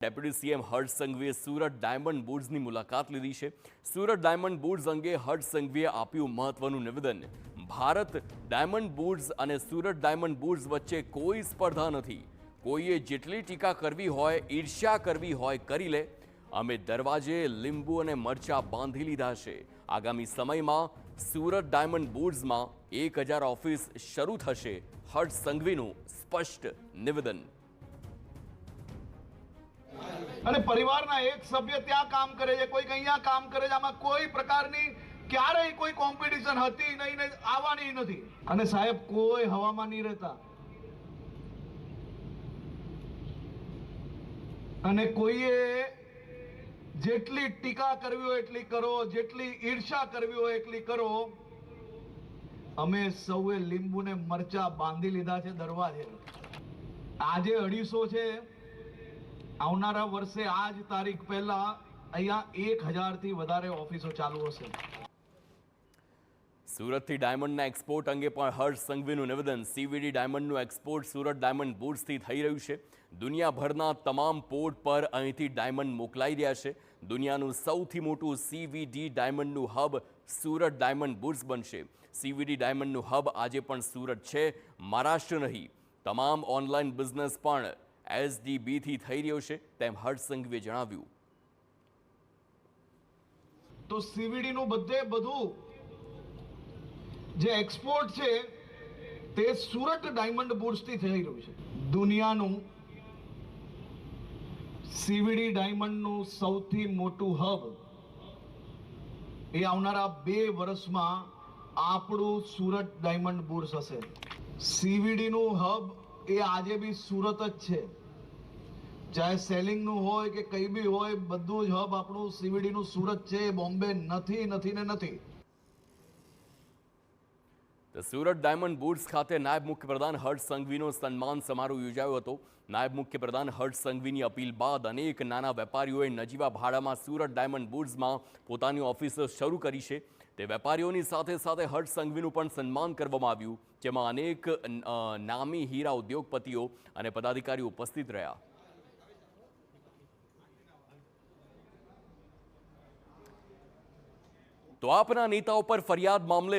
Deputy CM હર્ષ સંઘવીએ Surat diamond બુર્સની મુલાકાત લીધી છે। સુરત ડાયમંડ બુર્સ અંગે હર્ષ સંઘવીએ આપ્યું મહત્વનું નિવેદન। ભારત ડાયમંડ બુર્સ અને સુરત ડાયમંડ બુર્સ વચ્ચે કોઈ સ્પર્ધા નથી। કોઈએ જેટલી ટીકા કરવી હોય, ઈર્ષ્યા કરવી હોય કરી લે। અમે દરવાજે લીંબુ અને મરચા બાંધી લીધા છે। આગામી સમયમાં સુરત ડાયમંડ બુર્સમાં 1000 ઓફિસ શરૂ થશે। હર્ષ સંઘવીનું સ્પષ્ટ નિવેદન। અને પરિવારના એક સભ્ય ત્યાં કામ કરે છે, કોઈ અહીંયા કામ કરે છે, આમાં કોઈ પ્રકારની ક્યારેય કોઈ કોમ્પિટિશન હતી નહીં ને આવવાની નથી। અને સાહેબ કોઈ હવામાં નહીં રહેતા, અને કોઈએ જેટલી ટીકા કરવી હોય એટલી કરો, જેટલી ઈર્ષા કરવી હોય એટલી કરો। અમે સૌએ લીંબુ ને મરચા બાંધી લીધા છે દરવાજે। આજે 250 છે, આવનારા વર્ષે આજ તારીખ પહેલા અહીંયા 1000 થી વધારે ઓફિસો ચાલુ હશે। સુરતથી ડાયમંડના એક્સપોર્ટ અંગે પણ હર્ષ સંઘવીનું નિવેદન। સીવીડી ડાયમંડનું એક્સપોર્ટ સુરત ડાયમંડ બુર્સથી થઈ રહ્યું છે। દુનિયાભરના તમામ પોર્ટ પર અહીંથી ડાયમંડ મોકલાઈ રહ્યા છે। દુનિયાનું સૌથી મોટું સીવીડી ડાયમંડનું હબ સુરત ડાયમંડ બુર્સ બનશે। સીવીડી ડાયમંડનું હબ આજે પણ સુરત છે, મહારાષ્ટ્ર નહીં। તમામ ઓનલાઈન બિઝનેસ પણ એસડીબીથી થઈ રહ્યો છે, તેમ હર્ષ સંઘવીએ જણાવ્યું। તો સીવીડી નું બધું જે એક્સપોર્ટ છે તે સુરત ડાયમંડ બુર્સ થી થઈ રહ્યું છે। દુનિયાનું સીવીડી ડાયમંડ નું સૌથી મોટું હબ એ આવનારા 2 વર્ષમાં આપણું સુરત ડાયમંડ બુર્સ હશે। સીવીડી નું હબ એ આજે બી સુરત જ છે, ચાહે સેલિંગ નું હોય કે કઈ બી હોય, બધું જ હબ આપણું સીવીડી નું સુરત છે, બોમ્બે નથી। તો સુરત ડાયમંડ બુર્સ ખાતે નાયબ મુખ્યપ્રધાન હર્ષ સંઘવીનો સન્માન સમારોહ યોજાયો હતો। નાયબ મુખ્યપ્રધાન હર્ષ સંઘવીની અપીલ બાદ અનેક નાના વેપારીઓએ નજીવા ભાડામાં સુરત ડાયમંડ બુર્સમાં પોતાની ઓફિસો શરૂ કરી છે। તે વેપારીઓની સાથે સાથે હર્ષ સંઘવીનું પણ સન્માન કરવામાં આવ્યું, જેમાં અનેક નામી હીરા ઉદ્યોગપતિઓ અને પદાધિકારીઓ ઉપસ્થિત રહ્યા। તો આપના નેતાઓ પર ફરિયાદ મામલે